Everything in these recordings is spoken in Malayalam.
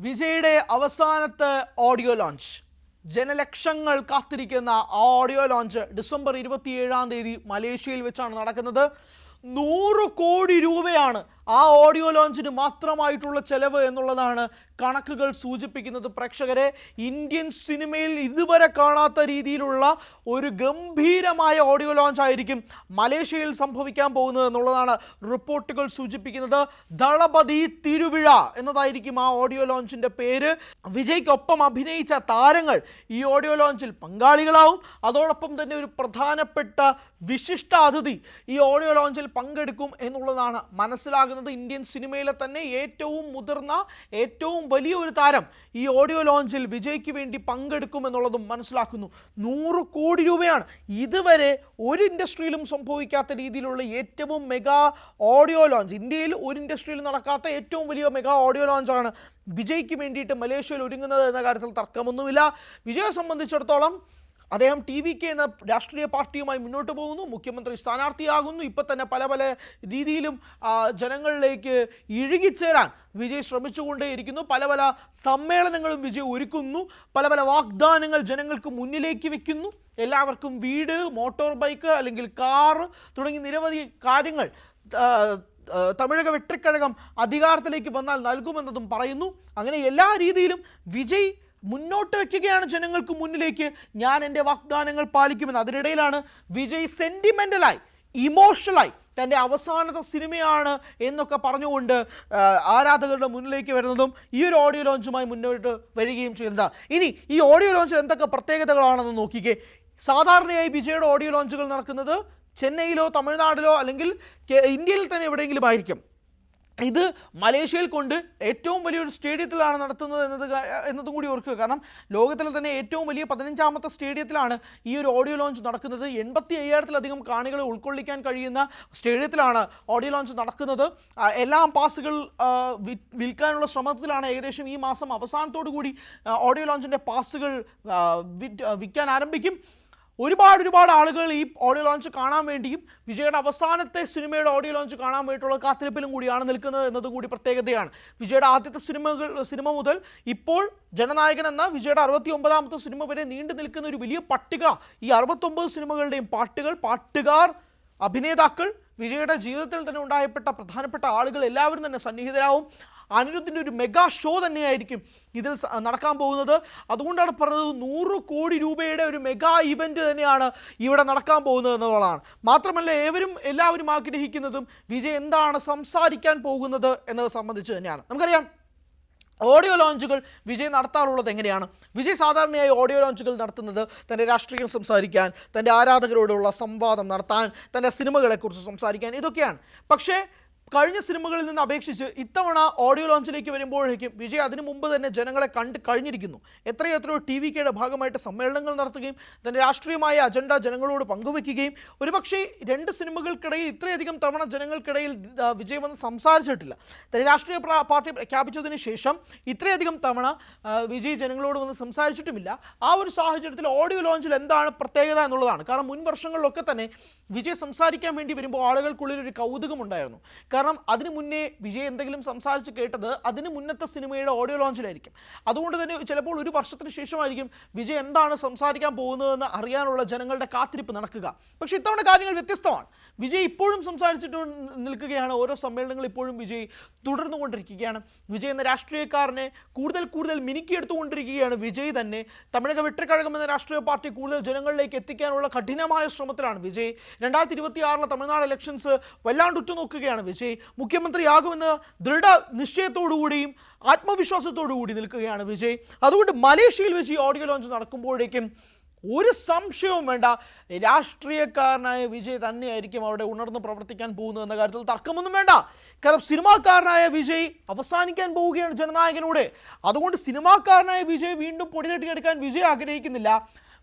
വിജയുടെ അവസാനത്തെ ഓഡിയോ ലോഞ്ച്. ജനലക്ഷങ്ങൾ കാത്തിരിക്കുന്ന ആ ഓഡിയോ ലോഞ്ച് ഡിസംബർ 27 മലേഷ്യയിൽ വെച്ചാണ് നടക്കുന്നത്. 100 കോടി രൂപയാണ് ആ ഓഡിയോ ലോഞ്ചിന് മാത്രമായിട്ടുള്ള ചെലവ് എന്നുള്ളതാണ് കണക്കുകൾ സൂചിപ്പിക്കുന്നത്. പ്രേക്ഷകരെ, ഇന്ത്യൻ സിനിമയിൽ ഇതുവരെ കാണാത്ത രീതിയിലുള്ള ഒരു ഗംഭീരമായ ഓഡിയോ ലോഞ്ച് ആയിരിക്കും മലേഷ്യയിൽ സംഭവിക്കാൻ പോകുന്നത് എന്നുള്ളതാണ് റിപ്പോർട്ടുകൾ സൂചിപ്പിക്കുന്നത്. ദളപതി തിരുവിഴ എന്നതായിരിക്കും ആ ഓഡിയോ ലോഞ്ചിൻ്റെ പേര്. വിജയ്ക്കൊപ്പം അഭിനയിച്ച താരങ്ങൾ ഈ ഓഡിയോ ലോഞ്ചിൽ പങ്കാളികളാവും. അതോടൊപ്പം തന്നെ ഒരു പ്രധാനപ്പെട്ട വിശിഷ്ട അതിഥി ഈ ഓഡിയോ ലോഞ്ചിൽ പങ്കെടുക്കും എന്നുള്ളതാണ് മനസ്സിലാകുന്നത്. ഇന്ത്യൻ സിനിമയിലെ തന്നെ ഏറ്റവും മുതിർന്ന, ഏറ്റവും വലിയ ഒരു താരം ഈ ഓഡിയോ ലോഞ്ചിൽ വിജയ്ക്ക് വേണ്ടി പങ്കെടുക്കും എന്നുള്ളതും മനസ്സിലാക്കുന്നു. 100 കോടി രൂപയാണ്. ഇതുവരെ ഒരു ഇൻഡസ്ട്രിയിലും സംഭവിക്കാത്ത രീതിയിലുള്ള ഏറ്റവും മെഗാ ഓഡിയോ ലോഞ്ച്, ഇന്ത്യയിൽ ഒരു ഇൻഡസ്ട്രിയിൽ നടക്കാത്ത ഏറ്റവും വലിയ മെഗാ ഓഡിയോ ലോഞ്ചാണ് വിജയ്ക്ക് വേണ്ടിയിട്ട് മലേഷ്യയിൽ ഒരുങ്ങുന്നത് എന്ന കാര്യത്തിൽ തർക്കമൊന്നുമില്ല. വിജയെ സംബന്ധിച്ചിടത്തോളം അദ്ദേഹം TVK എന്ന രാഷ്ട്രീയ പാർട്ടിയുമായി മുന്നോട്ട് പോകുന്നു, മുഖ്യമന്ത്രി സ്ഥാനാർത്ഥിയാകുന്നു. ഇപ്പം തന്നെ പല പല രീതിയിലും ജനങ്ങളിലേക്ക് ഇഴുകിച്ചേരാൻ വിജയ് ശ്രമിച്ചുകൊണ്ടേയിരിക്കുന്നു. പല പല സമ്മേളനങ്ങളും വിജയ് ഒരുക്കുന്നു, പല പല വാഗ്ദാനങ്ങൾ ജനങ്ങൾക്ക് മുന്നിലേക്ക് വെക്കുന്നു. എല്ലാവർക്കും വീട്, മോട്ടോർ ബൈക്ക് അല്ലെങ്കിൽ കാർ തുടങ്ങി നിരവധി കാര്യങ്ങൾ തമിഴക വെട്രിക്കഴകം അധികാരത്തിലേക്ക് വന്നാൽ നൽകുമെന്നതും പറയുന്നു. അങ്ങനെ എല്ലാ രീതിയിലും വിജയ് മുന്നോട്ട് വയ്ക്കുകയാണ് ജനങ്ങൾക്ക് മുന്നിലേക്ക്, ഞാൻ എൻ്റെ വാഗ്ദാനങ്ങൾ പാലിക്കുമെന്ന്. അതിനിടയിലാണ് വിജയ് സെൻറ്റിമെൻ്റലായി, ഇമോഷണലായി തൻ്റെ അവസാനത്തെ സിനിമയാണ് എന്നൊക്കെ പറഞ്ഞുകൊണ്ട് ആരാധകരുടെ മുന്നിലേക്ക് വരുന്നതും ഈ ഒരു ഓഡിയോ ലോഞ്ചുമായി മുന്നോട്ട് വരികയും ചെയ്യുന്നത്. ഇനി ഈ ഓഡിയോ ലോഞ്ചിൽ എന്തൊക്കെ പ്രത്യേകതകളാണെന്ന് നോക്കിക്കേ. സാധാരണയായി വിജയുടെ ഓഡിയോ ലോഞ്ചുകൾ നടക്കുന്നത് ചെന്നൈയിലോ തമിഴ്നാട്ടിലോ അല്ലെങ്കിൽ ഇന്ത്യയിൽ തന്നെ എവിടെയെങ്കിലും ആയിരിക്കും. ഇത് മലേഷ്യയിൽ കൊണ്ട് ഏറ്റവും വലിയൊരു സ്റ്റേഡിയത്തിലാണ് നടത്തുന്നത് എന്നതും കൂടി ഓർക്കുക. കാരണം ലോകത്തിലെ തന്നെ ഏറ്റവും വലിയ 15ാമത്തെ സ്റ്റേഡിയത്തിലാണ് ഈ ഒരു ഓഡിയോ ലോഞ്ച് നടക്കുന്നത്. 85,000-ലധികം കാണികളെ ഉൾക്കൊള്ളിക്കാൻ കഴിയുന്ന സ്റ്റേഡിയത്തിലാണ് ഓഡിയോ ലോഞ്ച് നടക്കുന്നത്. എല്ലാ പാസുകൾ വിൽക്കാനുള്ള ശ്രമത്തിലാണ്. ഏകദേശം ഈ മാസം അവസാനത്തോടു കൂടി ഓഡിയോ ലോഞ്ചിൻ്റെ പാസുകൾ വിൽക്കാൻ ആരംഭിക്കും. ഒരുപാട് ആളുകൾ ഈ ഓഡിയോ ലോഞ്ച് കാണാൻ വേണ്ടിയും വിജയുടെ അവസാനത്തെ സിനിമയുടെ ഓഡിയോ ലോഞ്ച് കാണാൻ വേണ്ടിയിട്ടുള്ള കാത്തിരിപ്പിലും കൂടിയാണ് നിൽക്കുന്നത് എന്നതും കൂടി പ്രത്യേകതയാണ്. വിജയുടെ ആദ്യത്തെ സിനിമ മുതൽ ഇപ്പോൾ ജനനായകൻ എന്ന വിജയുടെ 69ാമത്തെ സിനിമ വരെ നീണ്ടു നിൽക്കുന്ന ഒരു വലിയ പട്ടിക, ഈ 69 സിനിമകളുടെയും പാട്ടുകാർ, അഭിനേതാക്കൾ, വിജയുടെ ജീവിതത്തിൽ തന്നെ ഉണ്ടായപ്പെട്ട പ്രധാനപ്പെട്ട ആളുകൾ എല്ലാവരും തന്നെ സന്നിഹിതരാവും. അനിരുദ്ധിൻ്റെ ഒരു മെഗാ ഷോ തന്നെയായിരിക്കും ഇതിൽ നടക്കാൻ പോകുന്നത്. അതുകൊണ്ടാണ് പറഞ്ഞത് 100 കോടി രൂപയുടെ ഒരു മെഗാ ഇവൻറ്റ് തന്നെയാണ് ഇവിടെ നടക്കാൻ പോകുന്നത് എന്നുള്ളതാണ്. മാത്രമല്ല എല്ലാവരും ആഗ്രഹിക്കുന്നതും വിജയ് എന്താണ് സംസാരിക്കാൻ പോകുന്നത് എന്നത് സംബന്ധിച്ച് തന്നെയാണ്. നമുക്കറിയാം, ഓഡിയോ ലോഞ്ചുകൾ വിജയ് നടത്താറുള്ളത് എങ്ങനെയാണ്? വിജയ് സാധാരണയായി ഓഡിയോ ലോഞ്ചുകൾ നടത്തുന്നത് തൻ്റെ രാഷ്ട്രീയം സംസാരിക്കാൻ, തൻ്റെ ആരാധകരോടുള്ള സംവാദം നടത്താൻ, തൻ്റെ സിനിമകളെക്കുറിച്ച് സംസാരിക്കാൻ, ഇതൊക്കെയാണ്. പക്ഷേ കഴിഞ്ഞ സിനിമകളിൽ നിന്ന് അപേക്ഷിച്ച് ഇത്തവണ ഓഡിയോ ലോഞ്ചിലേക്ക് വരുമ്പോഴേക്കും വിജയ് അതിനു മുമ്പ് തന്നെ ജനങ്ങളെ കണ്ട് കഴിഞ്ഞിരിക്കുന്നു. എത്രയോ TVKയുടെ ഭാഗമായിട്ട് സമ്മേളനങ്ങൾ നടത്തുകയും തൻ്റെ രാഷ്ട്രീയമായ അജണ്ട ജനങ്ങളോട് പങ്കുവയ്ക്കുകയും, ഒരുപക്ഷെ 2 സിനിമകൾക്കിടയിൽ ഇത്രയധികം തവണ ജനങ്ങൾക്കിടയിൽ വിജയ് വന്ന് സംസാരിച്ചിട്ടില്ല. തൻ്റെ രാഷ്ട്രീയ പാർട്ടി പ്രഖ്യാപിച്ചതിന് ശേഷം ഇത്രയധികം തവണ വിജയ് ജനങ്ങളോട് വന്ന് സംസാരിച്ചിട്ടുമില്ല. ആ ഒരു സാഹചര്യത്തിൽ ഓഡിയോ ലോഞ്ചിൽ എന്താണ് പ്രത്യേകത എന്നുള്ളതാണ്. കാരണം മുൻ വർഷങ്ങളിലൊക്കെ തന്നെ വിജയ് സംസാരിക്കാൻ വേണ്ടി വരുമ്പോൾ ആളുകൾക്കുള്ളിൽ ഒരു കൗതുകമുണ്ടായിരുന്നു. കാരണം അതിനു മുന്നേ വിജയ് എന്തെങ്കിലും സംസാരിച്ച് കേട്ടത് അതിന് മുന്നത്തെ സിനിമയുടെ ഓഡിയോ ലോഞ്ചിലായിരിക്കും. അതുകൊണ്ട് തന്നെ ചിലപ്പോൾ ഒരു വർഷത്തിന് ശേഷമായിരിക്കും വിജയ് എന്താണ് സംസാരിക്കാൻ പോകുന്നതെന്ന് അറിയാനുള്ള ജനങ്ങളുടെ കാത്തിരിപ്പ് നടക്കുക. പക്ഷേ ഇത്തവണ കാര്യങ്ങൾ വ്യത്യസ്തമാണ്. വിജയ് ഇപ്പോഴും സംസാരിച്ചിട്ട് നിൽക്കുകയാണ്. ഓരോ സമ്മേളനങ്ങൾ ഇപ്പോഴും വിജയ് തുടർന്നുകൊണ്ടിരിക്കുകയാണ്. വിജയ് എന്ന രാഷ്ട്രീയക്കാരനെ കൂടുതൽ മിനുക്കിയെടുത്തുകൊണ്ടിരിക്കുകയാണ് വിജയ് തന്നെ. തമിഴക വെട്രിക്കഴകം എന്ന രാഷ്ട്രീയ പാർട്ടി കൂടുതൽ ജനങ്ങളിലേക്ക് എത്തിക്കാനുള്ള കഠിനമായ ശ്രമത്തിലാണ് വിജയ്. 2026 തമിഴ്നാട് ഇലക്ഷൻസ് വല്ലാണ്ട് ഉറ്റുനോക്കുകയാണ് വിജയ്. മുഖ്യമന്ത്രിയാകുമെന്ന് ദൃഢ നിശ്ചയത്തോടുകൂടിയും ആത്മവിശ്വാസത്തോടുകൂടി നിൽക്കുകയാണ് വിജയ്. അതുകൊണ്ട് മലേഷ്യയിൽ വെച്ച് ഈ ഓഡിയോ ലോഞ്ച് നടക്കുമ്പോഴേക്കും ഒരു സംശയവും വേണ്ട, രാഷ്ട്രീയക്കാരനായ വിജയ് തന്നെയായിരിക്കും അവിടെ ഉണർന്ന് പ്രവർത്തിക്കാൻ പോകുന്നത് എന്ന കാര്യത്തിൽ തർക്കമൊന്നും വേണ്ട. കാരണം സിനിമാക്കാരനായ വിജയ് അവസാനിക്കാൻ പോവുകയാണ് ജനനായകനോട്. അതുകൊണ്ട് സിനിമാക്കാരനായ വിജയ് വീണ്ടും പൊടി തട്ടിയെടുക്കാൻ വിജയ് ആഗ്രഹിക്കുന്നില്ല.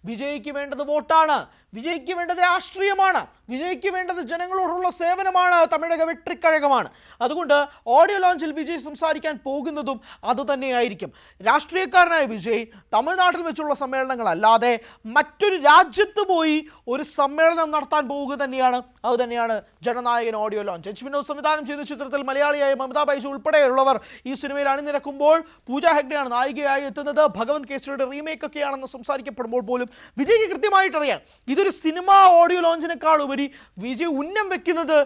വിജയ്ക്ക് വേണ്ടത് വോട്ടാണ്, വിജയ്ക്ക് വേണ്ടത് രാഷ്ട്രീയമാണ്, വിജയ്ക്ക് വേണ്ടത് ജനങ്ങളോടുള്ള സേവനമാണ്, തമിഴക വെട്രിക്കഴകമാണ്. അതുകൊണ്ട് ഓഡിയോ ലോഞ്ചിൽ വിജയ് സംസാരിക്കാൻ പോകുന്നതും അതുതന്നെയായിരിക്കും. രാഷ്ട്രീയക്കാരനായ വിജയ് തമിഴ്നാട്ടിൽ വെച്ചുള്ള സമ്മേളനങ്ങളല്ലാതെ മറ്റൊരു രാജ്യത്ത് പോയി ഒരു സമ്മേളനം നടത്താൻ പോവുക തന്നെയാണ്. അതുതന്നെയാണ് Jananayakan audio launch. H Vinod സംവിധാനം ചെയ്ത ചിത്രത്തിൽ മലയാളിയായ മമതാ ബൈജു ഉൾപ്പെടെയുള്ളവർ ഈ സിനിമയിൽ അണിനിരക്കുമ്പോൾ പൂജ ഹെഗ്ഡെയാണ് നായികയായി എത്തുന്നത്. ഭഗവന്ത് കേസരിയുടെ റീമേക്ക് ഒക്കെയാണെന്ന് സംസാരിക്കപ്പെടുമ്പോൾ പോലും വിജയ്ക്ക് കൃത്യമായിട്ടറിയാം ഇതൊരു സിനിമ ഓഡിയോ ലോഞ്ചിനേക്കാൾ ഉപരി വിജയ് ഉന്നം വെക്കുന്നത്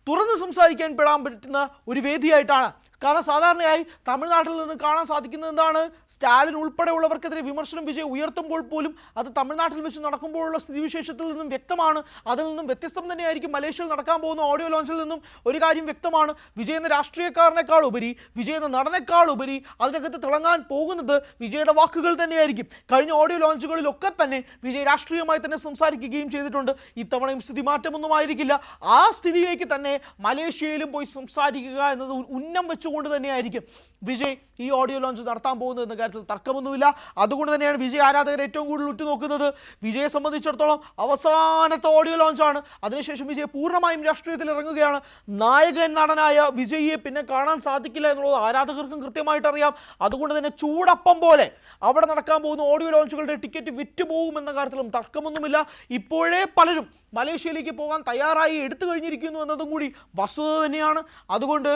തുറന്ന് സംസാരിക്കാൻ പെടാൻ പറ്റുന്ന ഒരു വേദിയായിട്ടാണ്. കാരണം സാധാരണയായി തമിഴ്നാട്ടിൽ നിന്ന് കാണാൻ സാധിക്കുന്നത് എന്താണ്, സ്റ്റാലിൻ ഉൾപ്പെടെയുള്ളവർക്കെതിരെ വിമർശനം വിജയ് ഉയർത്തുമ്പോൾ പോലും അത് തമിഴ്നാട്ടിൽ വെച്ച് നടക്കുമ്പോഴുള്ള സ്ഥിതിവിശേഷത്തിൽ നിന്നും വ്യക്തമാണ്. അതിൽ നിന്നും വ്യത്യസ്തം തന്നെയായിരിക്കും മലേഷ്യയിൽ നടക്കാൻ പോകുന്ന ഓഡിയോ ലോഞ്ചിൽ നിന്നും ഒരു കാര്യം വ്യക്തമാണ്. വിജയ് എന്ന രാഷ്ട്രീയക്കാരനേക്കാൾ ഉപരി, വിജയ് എന്ന നടനേക്കാൾ ഉപരി അതിനകത്ത് തിളങ്ങാൻ പോകുന്നത് വിജയുടെ വാക്കുകൾ തന്നെയായിരിക്കും. കഴിഞ്ഞ ഓഡിയോ ലോഞ്ചുകളിലൊക്കെ തന്നെ വിജയ് രാഷ്ട്രീയമായി തന്നെ സംസാരിക്കുകയും ചെയ്തിട്ടുണ്ട്. ഇത്തവണയും സ്ഥിതി മാറ്റമൊന്നും ആയിരിക്കില്ല. ആ സ്ഥിതിയിലേക്ക് തന്നെ മലേഷ്യയിലും പോയി സംസാരിക്കുക എന്നത് ഉന്നം വെച്ചു കൊണ്ട് തന്നെയായിരിക്കും വിജയ് ഈ ഓഡിയോ ലോഞ്ച് നടത്താൻ പോകുന്നത് എന്ന കാര്യത്തിൽ തർക്കമൊന്നുമില്ല. അതുകൊണ്ട് തന്നെയാണ് വിജയ് ആരാധകർ ഏറ്റവും കൂടുതൽ ഉറ്റുനോക്കുന്നത്. വിജയെ സംബന്ധിച്ചിടത്തോളം അവസാനത്തെ ഓഡിയോ ലോഞ്ചാണ്. അതിനുശേഷം വിജയ് പൂർണ്ണമായും രാഷ്ട്രീയത്തിൽ ഇറങ്ങുകയാണ്. നായകൻ നടനായ വിജയിയെ പിന്നെ കാണാൻ സാധിക്കില്ല എന്നുള്ളത് ആരാധകർക്കും കൃത്യമായിട്ട് അറിയാം. അതുകൊണ്ട് തന്നെ ചൂടപ്പം പോലെ അവിടെ നടക്കാൻ പോകുന്ന ഓഡിയോ ലോഞ്ചുകളുടെ ടിക്കറ്റ് വിറ്റുപോകുമെന്ന കാര്യത്തിലും തർക്കമൊന്നുമില്ല. ഇപ്പോഴേ പലരും മലേഷ്യയിലേക്ക് പോകാൻ തയ്യാറായി എടുത്തു കഴിഞ്ഞിരിക്കുന്നു എന്നതും കൂടി വസ്തുത തന്നെയാണ്. അതുകൊണ്ട്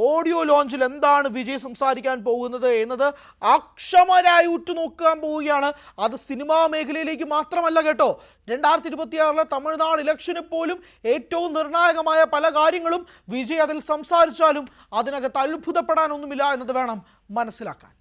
ഓഡിയോ ലോഞ്ചിൽ എന്താണ് വിജയ് സംസാരിക്കാൻ പോകുന്നത് എന്നത് അക്ഷമരായി ഉറ്റുനോക്കാൻ പോവുകയാണ്. അത് സിനിമാ മേഖലയിലേക്ക് മാത്രമല്ല കേട്ടോ, 2026 തമിഴ്നാട് ഇലക്ഷന് പോലും ഏറ്റവും നിർണായകമായ പല കാര്യങ്ങളും വിജയ് അതിൽ സംസാരിച്ചാലും അതിനകത്ത് അത്ഭുതപ്പെടാനൊന്നുമില്ല എന്നത് വേണം മനസ്സിലാക്കാൻ.